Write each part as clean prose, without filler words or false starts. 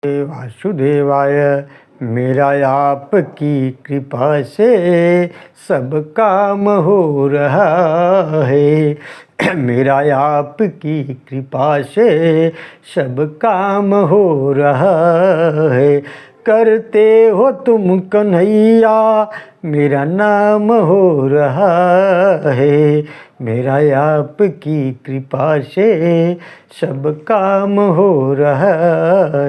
वासुदेवाय। मेरा आपकी कृपा से सब काम हो रहा है। मेरा आपकी कृपा से सब काम हो रहा है। करते हो तुम कन्हैया मेरा नाम हो रहा है। मेरा आपकी कृपा से सब काम हो रहा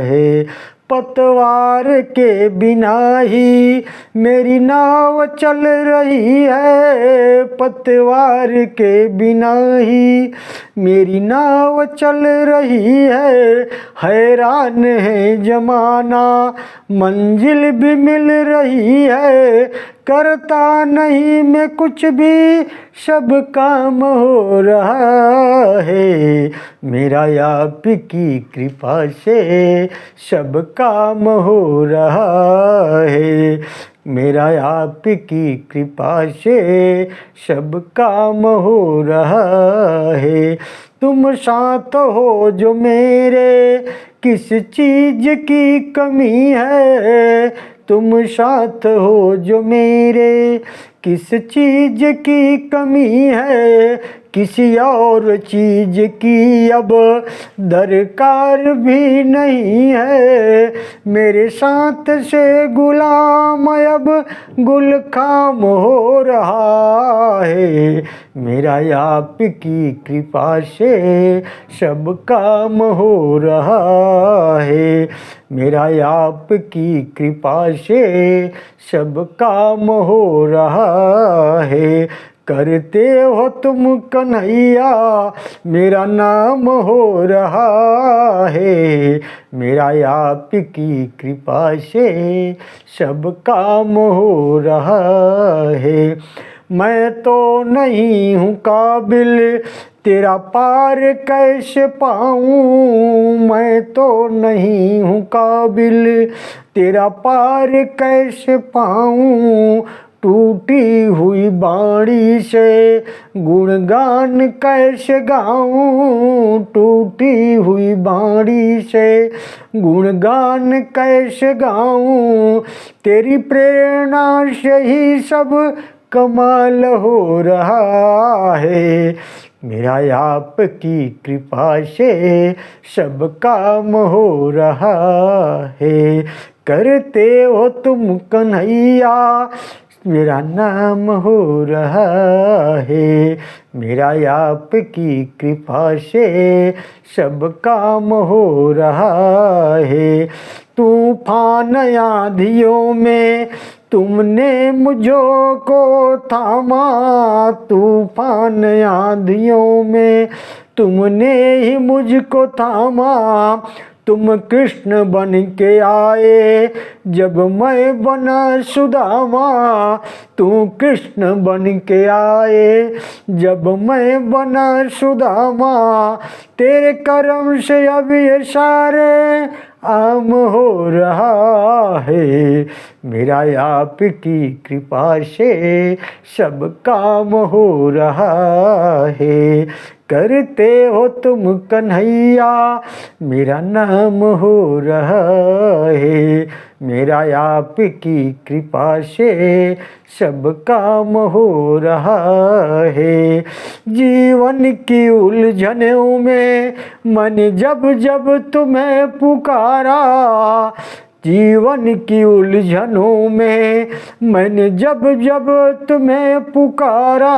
है। पतवार के बिना ही मेरी नाव चल रही है। पतवार के बिना ही मेरी नाव चल रही है। हैरान है जमाना मंजिल भी मिल रही है। करता नहीं मैं कुछ भी सब काम हो रहा है। मेरा आपकी कृपा से सब काम हो रहा है। मेरा आपकी कृपा से सब काम हो रहा है। तुम साथ हो जो मेरे किस चीज की कमी है। तुम साथ हो जो मेरे किस चीज की कमी है। किसी और चीज की अब दरकार भी नहीं है। मेरे साथ से गुलाम अब गुल खाम हो रहा है। मेरा आपकी कृपा से सब काम हो रहा है। मेरा आपकी कृपा से सब काम हो रहा है। करते हो तुम कन्हैया मेरा नाम हो रहा है। मेरा आपकी कृपा से सब काम हो रहा है। मैं तो नहीं हूँ काबिल तेरा पार कैसे पाऊँ। मैं तो नहीं हूँ काबिल तेरा पार कैसे पाऊँ। टूटी हुई बाड़ी से गुणगान कैसे गाऊं। टूटी हुई बाड़ी से गुणगान कैसे गाऊं। तेरी प्रेरणा से ही सब कमाल हो रहा है। मेरा आपकी कृपा से सब काम हो रहा है। करते हो तुम कन्हैया मेरा नाम हो रहा है। मेरा आपकी कृपा से सब काम हो रहा है। तूफान आंधियों में तुमने मुझो को थामा। तूफान आंधियों में तुमने ही मुझको थामा। तुम कृष्ण बन के आए जब मैं बना सुदामा। तू कृष्ण बन के आए जब मैं बना सुदामा। तेरे कर्म से अब ये सारे आम हो रहा है। मेरा आपकी कृपा से सब काम हो रहा है। करते हो तुम कन्हैया मेरा नाम हो रहा है। मेरा आपकी कृपा से सब काम हो रहा है। जीवन की उलझनों में मैंने जब जब तुम्हें पुकारा। जीवन की उलझनों में मैंने जब जब तुम्हें पुकारा।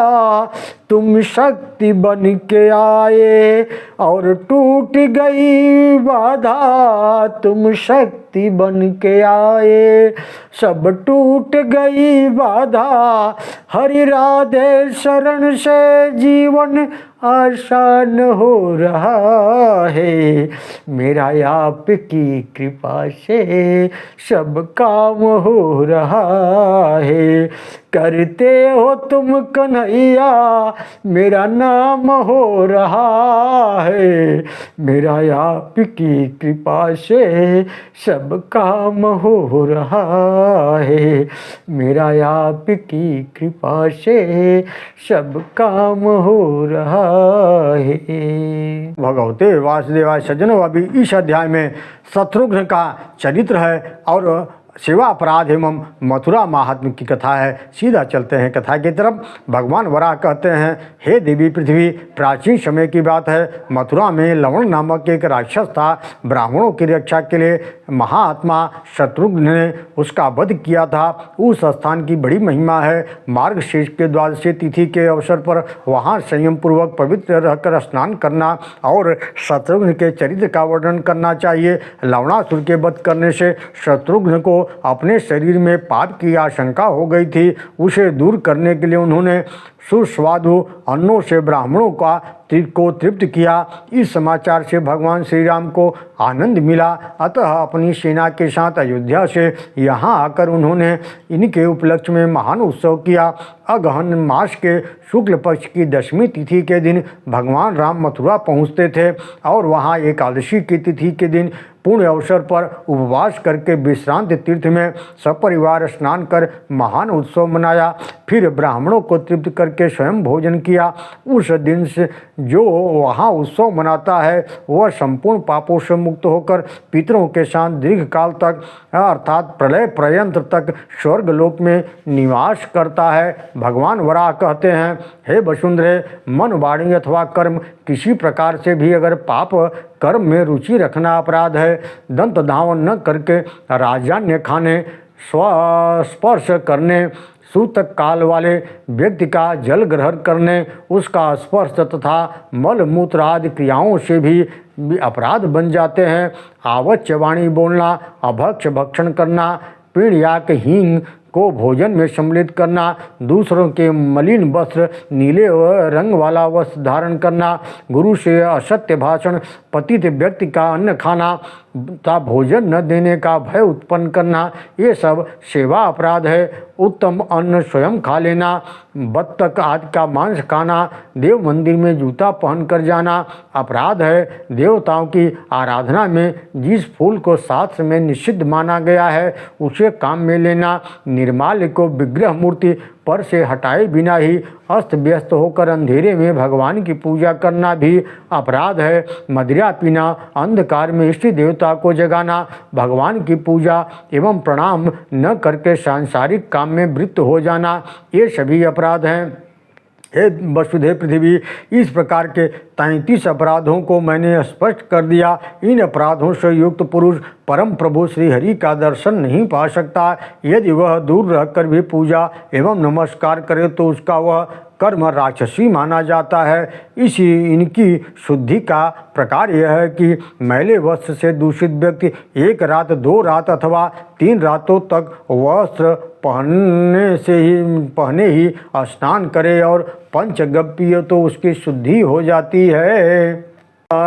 तुम शक्ति बन के आए और टूट गई बाधा। तुम शक्ति बन के आए सब टूट गई बाधा। हरि राधे शरण से जीवन आसान हो रहा है। मेरा आपकी कृपा से सब काम हो रहा है। करते हो तुम कन्हैया मेरा नाम हो रहा है, मेरा आपकी कृपा से सब काम हो रहा है, मेरा आपकी कृपा से सब काम हो रहा है। भगवते वासुदेवाय सज्जनों, अभी इस अध्याय में शत्रुघ्न का चरित्र है और सेवा अपराध एवं मथुरा महात्म्य की कथा है। सीधा चलते हैं कथा की तरफ। भगवान वराह कहते हैं, हे देवी पृथ्वी, प्राचीन समय की बात है, मथुरा में लवण नामक एक राक्षस था। ब्राह्मणों की रक्षा के लिए महात्मा शत्रुघ्न ने उसका वध किया था। उस स्थान की बड़ी महिमा है। मार्गशीर्ष के द्वादशी तिथि के अवसर पर वहाँ संयम पूर्वक पवित्र रहकर स्नान करना और शत्रुघ्न के चरित्र का वर्णन करना चाहिए। लवणासुर के वध करने से शत्रुघ्न को अपने शरीर में पाप की आशंका हो गई थी। उसे दूर करने के लिए उन्होंने सुस्वादु अन्नों से ब्राह्मणों को तृप्त किया। इस समाचार से भगवान श्री राम को आनंद मिला, अतः अपनी सेना के साथ अयोध्या से यहाँ आकर उन्होंने इनके उपलक्ष्य में महान उत्सव किया। अगहन मास के शुक्ल पक्ष की 10वीं तिथि के दिन भगवान राम मथुरा पहुँचते थे और वहाँ एकादशी की तिथि के दिन पूर्ण अवसर पर उपवास करके विश्रांत तीर्थ में सपरिवार स्नान कर महान उत्सव मनाया। फिर ब्राह्मणों को तृप्त करके स्वयं भोजन किया। उस दिन से जो वहाँ उत्सव मनाता है वह संपूर्ण पापों से मुक्त होकर पितरों के साथ दीर्घ काल तक अर्थात प्रलय पर्यंत तक स्वर्गलोक में निवास करता है। भगवान वराह कहते हैं, हे वसुंधरे, मन वाणी अथवा कर्म किसी प्रकार से भी अगर पाप कर्म में रुचि रखना अपराध है, दंत धावन न करके राजन्य खाने, स्पर्श करने, सूतक काल वाले व्यक्ति का जल ग्रहण करने, उसका स्पर्श तथा मल मूत्र आदि क्रियाओं से भी अपराध बन जाते हैं। आवच्य वाणी बोलना, अभक्ष भक्षण करना, पीड़याक हींग को भोजन में सम्मिलित करना, दूसरों के मलिन वस्त्र, नीले रंग वाला वस्त्र धारण करना, गुरु से असत्य भाषण, पतित व्यक्ति का अन्न खाना तथा भोजन न देने का भय उत्पन्न करना, ये सब सेवा अपराध है। उत्तम अन्न स्वयं खा लेना, बत्तख आदि का मांस खाना, देव मंदिर में जूता पहन कर जाना अपराध है। देवताओं की आराधना में जिस फूल को शास्त्र में निषिद्ध माना गया है उसे काम में लेना, निर्माल्य को विग्रह मूर्ति पर से हटाए बिना ही अस्त व्यस्त होकर अंधेरे में भगवान की पूजा करना भी अपराध है। मदिरा पीना, अंधकार में इष्ट देवता को जगाना, भगवान की पूजा एवं प्रणाम न करके सांसारिक काम में वृत्त हो जाना, ये सभी अपराध हैं। हे वसुदेव पृथ्वी, इस प्रकार के 33 अपराधों को मैंने स्पष्ट कर दिया। इन अपराधों से युक्त पुरुष परम प्रभु श्री हरि का दर्शन नहीं पा सकता। यदि वह दूर रहकर भी पूजा एवं नमस्कार करे तो उसका वह कर्म राक्षसी माना जाता है। इनकी शुद्धि का प्रकार यह है कि मैले वस्त्र से दूषित व्यक्ति 1 रात 2 रात अथवा 3 रातों तक वस्त्र पहने ही स्नान करे और पंचगव्य पिए तो उसकी शुद्धि हो जाती है।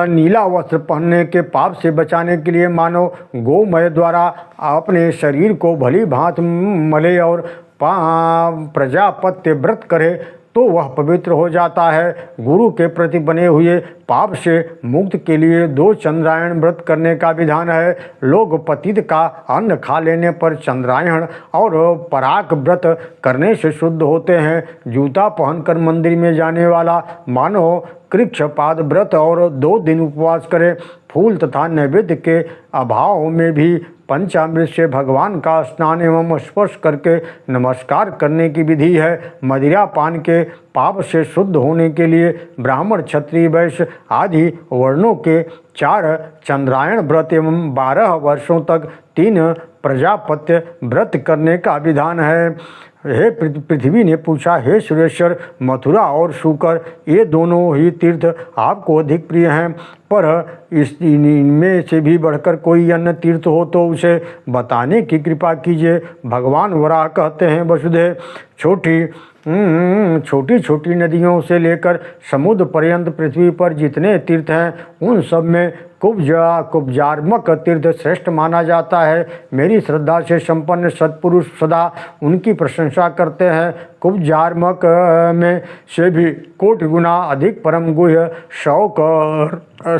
नीला वस्त्र पहनने के पाप से बचाने के लिए मानो गोमय द्वारा अपने शरीर को भली भांति मले और प्रजापत्य व्रत करे तो वह पवित्र हो जाता है। गुरु के प्रति बने हुए पाप से मुक्त के लिए 2 चंद्रायण व्रत करने का विधान है। लोग पतित का अन्न खा लेने पर चंद्रायण और पराग व्रत करने से शुद्ध होते हैं। जूता पहनकर मंदिर में जाने वाला मानो कृच्छपाद व्रत और 2 दिन उपवास करे। फूल तथा नैवेद्य के अभाव में भी पंचामृत से भगवान का स्नान एवं स्पर्श करके नमस्कार करने की विधि है। मदिरा पान के पाप से शुद्ध होने के लिए ब्राह्मण, क्षत्रिय, वैश्य आदि वर्णों के 4 चंद्रायण व्रत एवं 12 वर्षों तक 3 प्रजापत्य व्रत करने का विधान है। हे पृथ्वी ने पूछा, हे सुरेश्वर, मथुरा और शुकर ये दोनों ही तीर्थ आपको अधिक प्रिय हैं, पर इनमें से भी बढ़कर कोई अन्य तीर्थ हो तो उसे बताने की कृपा कीजिए। भगवान वराह कहते हैं, वसुदेव, छोटी छोटी नदियों से लेकर समुद्र पर्यंत पृथ्वी पर जितने तीर्थ हैं उन सब में कुब्जार्मक तीर्थ श्रेष्ठ माना जाता है। मेरी श्रद्धा से संपन्न सत्पुरुष सदा उनकी प्रशंसा करते हैं। कुब्जार्मक में से भी कोटि गुना अधिक परम गुह्य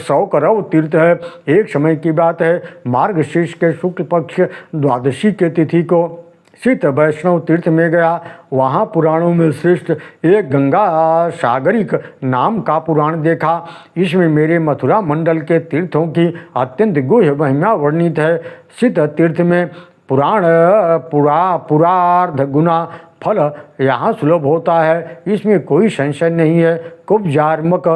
शौकरव तीर्थ है। एक समय की बात है, मार्गशीर्ष के शुक्ल पक्ष द्वादशी के तिथि को शीत वैष्णव तीर्थ में गया। वहाँ पुराणों में श्रेष्ठ एक गंगा सागरिक नाम का पुराण देखा। इसमें मेरे मथुरा मंडल के तीर्थों की अत्यंत गुह्य महिमा वर्णित है। शीत तीर्थ में पुरार्ध गुना फल यहाँ सुलभ होता है, इसमें कोई संशय नहीं है। कुब्जार्मक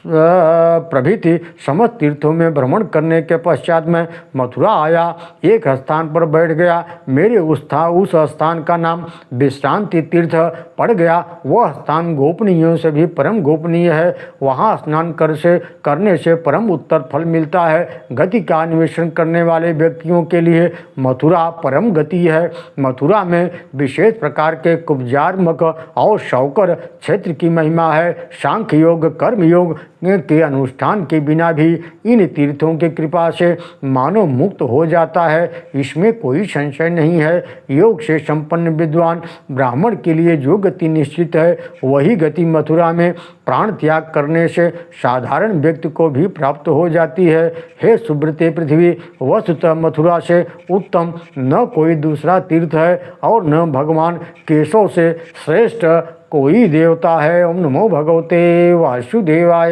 प्रभृति समस्त तीर्थों में भ्रमण करने के पश्चात मैं मथुरा आया। एक स्थान पर बैठ गया। मेरे उस स्थान का नाम विश्रांति तीर्थ पड़ गया। वह स्थान गोपनीयों से भी परम गोपनीय है। वहाँ स्नान करने से परम उत्तर फल मिलता है। गति का अन्वेषण करने वाले व्यक्तियों के लिए मथुरा परम गति है। मथुरा में विशेष प्रकार के कुब्जार्मक और शौकर क्षेत्र की महिमा है। सांख्य योग कर्म योग के अनुष्ठान के बिना भी इन तीर्थों की कृपा से मानव मुक्त हो जाता है, इसमें कोई संशय नहीं है। योग से संपन्न विद्वान ब्राह्मण के लिए जो गति निश्चित है, वही गति मथुरा में प्राण त्याग करने से साधारण व्यक्ति को भी प्राप्त हो जाती है। हे सुब्रते पृथ्वी, वस्तुतः मथुरा से उत्तम न कोई दूसरा तीर्थ है और न भगवान केशव से श्रेष्ठ कोई देवता है। ओम नमो भगवते वासुदेवाय।